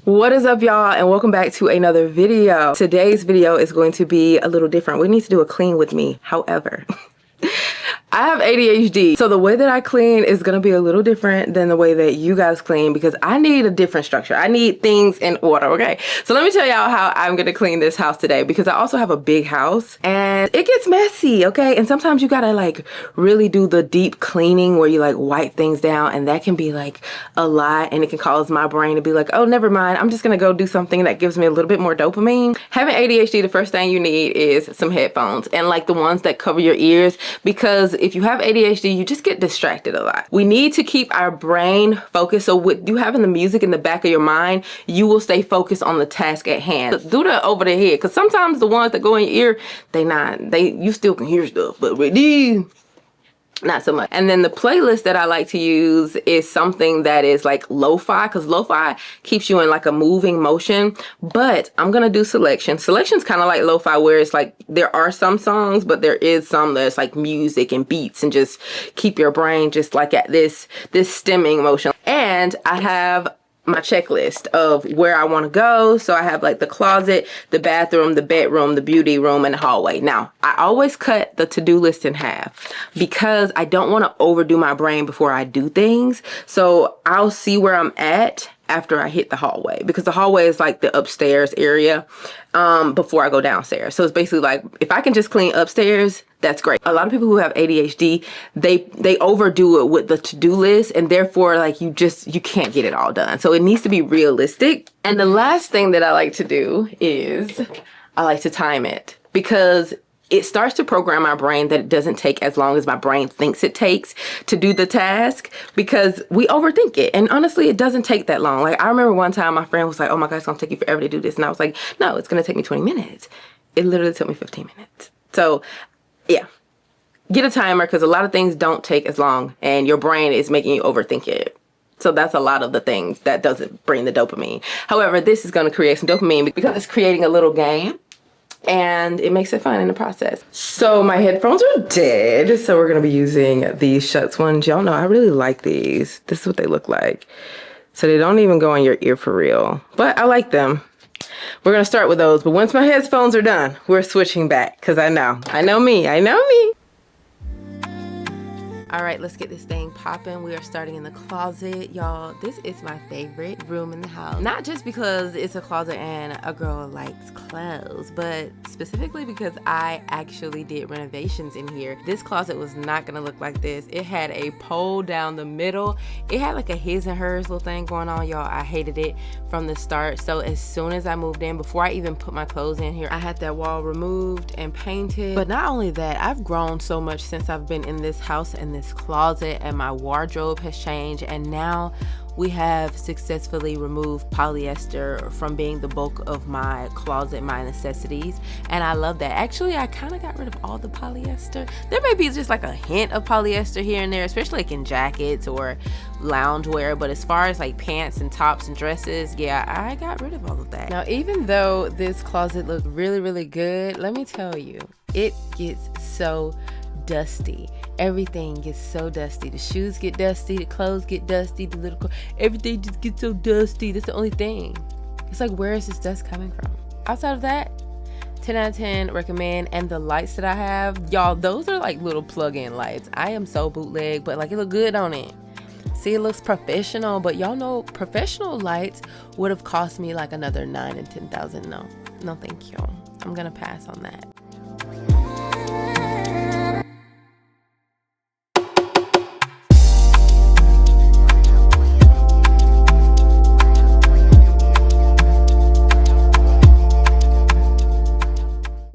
What is up, y'all, and welcome back to another video. Today's video is going to be a little different. We need to do a clean with me. However, I have ADHD, so the way that I clean is gonna be a little different than the way that you guys clean because I need a different structure. I need things in order, okay? So let me tell y'all how I'm gonna clean this house today because I also have a big house and it gets messy, okay? And sometimes you gotta like really do the deep cleaning where you like wipe things down, and that can be like a lot, and it can cause my brain to be like, oh, never mind, I'm just gonna go do something that gives me a little bit more dopamine. Having ADHD, the first thing you need is some headphones, and like the ones that cover your ears, because if you have ADHD, you just get distracted a lot. We need to keep our brain focused. So with you having the music in the back of your mind, you will stay focused on the task at hand. Do that over the head, because sometimes the ones that go in your ear, you still can hear stuff, but with these, not so much. And then the playlist that I like to use is something that is like lo-fi, because lo-fi keeps you in like a moving motion. But I'm gonna do selection. Selection's kind of like lo-fi, where it's like there are some songs, but there is some that's like music and beats and just keep your brain just like at this stemming motion. And I have my checklist of where I want to go. So I have like the closet, the bathroom, the bedroom, the beauty room, and the hallway. Now, I always cut the to-do list in half because I don't want to overdo my brain before I do things. So I'll see where I'm at after I hit the hallway, because the hallway is like the upstairs area before I go downstairs. So it's basically like, if I can just clean upstairs, that's great. A lot of people who have ADHD, they overdo it with the to-do list, and therefore like you can't get it all done. So it needs to be realistic. And the last thing that I like to do is I like to time it, because it starts to program my brain that it doesn't take as long as my brain thinks it takes to do the task, because we overthink it. And honestly, it doesn't take that long. Like I remember one time my friend was like, oh my God, it's gonna take you forever to do this. And I was like, no, it's gonna take me 20 minutes. It literally took me 15 minutes. So yeah, get a timer, because a lot of things don't take as long and your brain is making you overthink it. So that's a lot of the things that doesn't bring the dopamine. However, this is gonna create some dopamine because it's creating a little game, and it makes it fun in the process. So my headphones are dead, so we're gonna be using these Shuts ones. Y'all know I really like these. This is what they look like. So they don't even go in your ear for real, but I like them. We're gonna start with those, but once my headphones are done, we're switching back, because I know me. All right, let's get this thing popping. We are starting in the closet, y'all. This is my favorite room in the house. Not just because it's a closet and a girl likes clothes, but specifically because I actually did renovations in here. This closet was not gonna look like this. It had a pole down the middle. It had like a his and hers little thing going on, y'all. I hated it from the start. So as soon as I moved in, before I even put my clothes in here, I had that wall removed and painted. But not only that, I've grown so much since I've been in this house and this closet, and my wardrobe has changed, and now we have successfully removed polyester from being the bulk of my closet, my necessities, and I love that. Actually, I kind of got rid of all the polyester. There may be just like a hint of polyester here and there, especially like in jackets or loungewear, but as far as like pants and tops and dresses, yeah, I got rid of all of that. Now, even though this closet looked really, really good, let me tell you, it gets so dusty. Everything gets so dusty. The shoes get dusty, the clothes get dusty, everything just gets so dusty. That's the only thing. It's like, where is this dust coming from? Outside of that, 10 out of 10 recommend. And the lights that I have, y'all, those are like little plug-in lights. I am so bootleg, but like it look good on it. See, it looks professional, but y'all know professional lights would have cost me like another $9,000 and $10,000. No thank you. I'm gonna pass on that.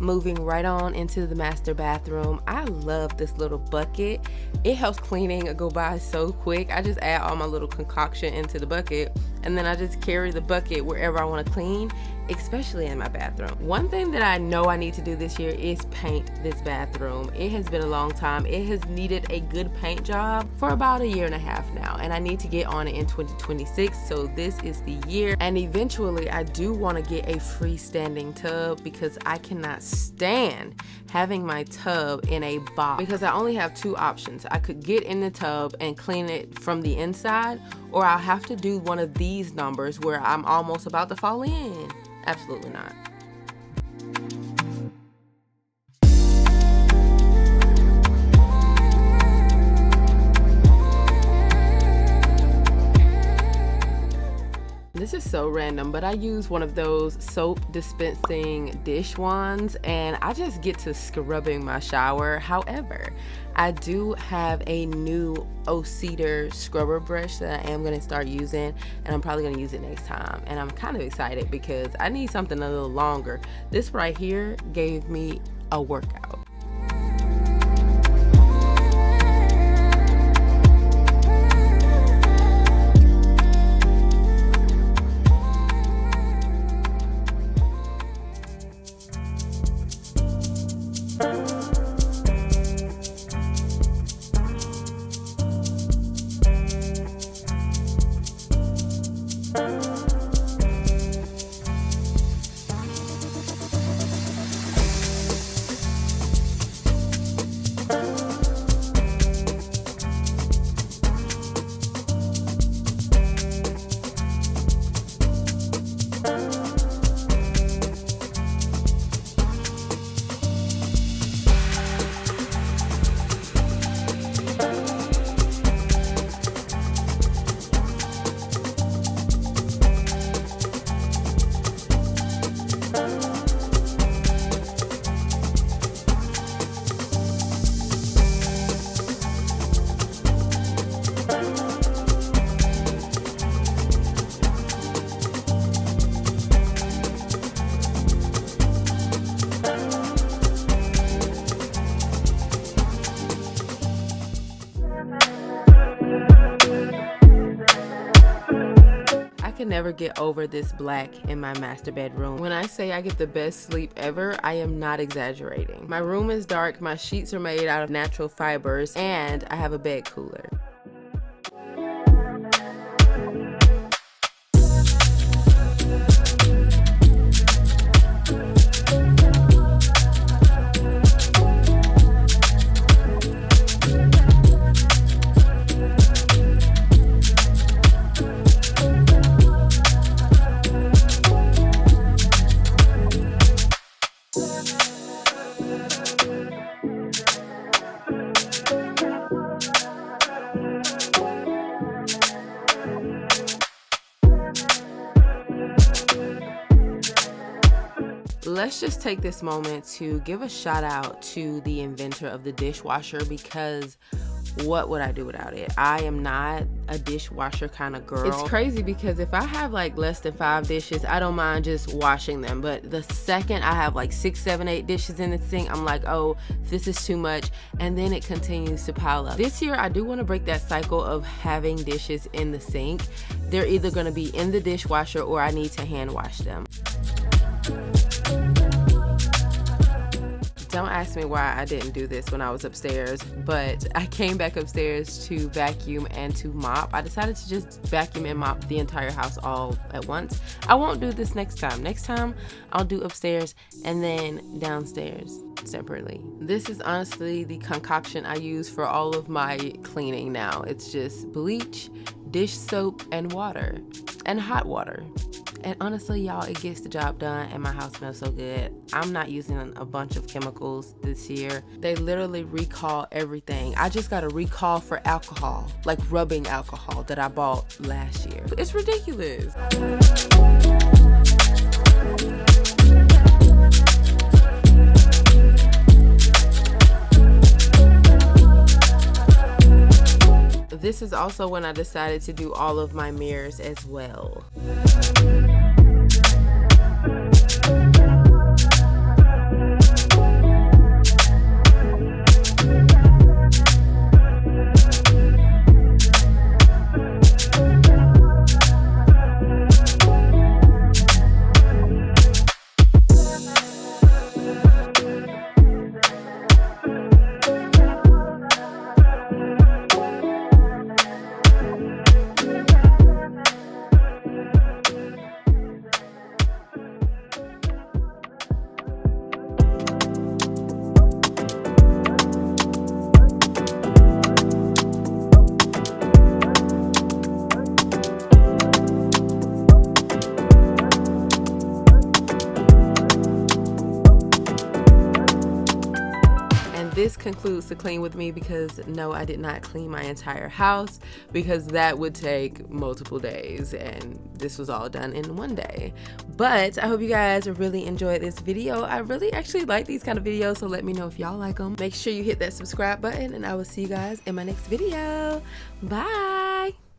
Moving right on into the master bathroom. I love this little bucket. It helps cleaning go by so quick. I just add all my little concoction into the bucket, and then I just carry the bucket wherever I want to clean, especially in my bathroom. One thing that I know I need to do this year is paint this bathroom. It has been a long time. It has needed a good paint job for about 1.5 years now, and I need to get on it in 2026. So this is the year, and eventually I do want to get a freestanding tub, because I cannot stand having my tub in a box, because I only have two options. I could get in the tub and clean it from the inside, or I'll have to do one of these these numbers where I'm almost about to fall in. Absolutely not. This is so random, but I use one of those soap dispensing dish wands and I just get to scrubbing my shower. However, I do have a new cedar scrubber brush that I am going to start using, and I'm probably going to use it next time. And I'm kind of excited because I need something a little longer. This right here gave me a workout. Never get over this black in my master bedroom. When I say I get the best sleep ever, I am not exaggerating. My room is dark, my sheets are made out of natural fibers, and I have a bed cooler. Let's just take this moment to give a shout out to the inventor of the dishwasher, because what would I do without it? I am not a dishwasher kind of girl. It's crazy because if I have like less than 5 dishes, I don't mind just washing them. But the second I have like 6, 7, 8 dishes in the sink, I'm like, oh, this is too much. And then it continues to pile up. This year, I do want to break that cycle of having dishes in the sink. They're either going to be in the dishwasher or I need to hand wash them. Don't ask me why I didn't do this when I was upstairs, but I came back upstairs to vacuum and to mop. I decided to just vacuum and mop the entire house all at once. I won't do this next time. Next time, I'll do upstairs and then downstairs separately. This is honestly the concoction I use for all of my cleaning now. It's just bleach, dish soap, and water, and hot water. And honestly, y'all, it gets the job done and my house smells so good. I'm not using a bunch of chemicals this year. They literally recall everything. I just got a recall for alcohol, like rubbing alcohol that I bought last year. It's ridiculous. This is also when I decided to do all of my mirrors as well. this concludes the clean with me, because no, I did not clean my entire house because that would take multiple days, and this was all done in one day. But I hope you guys really enjoyed this video. I really actually like these kind of videos, so let me know if y'all like them. Make sure you hit that subscribe button, and I will see you guys in my next video. Bye.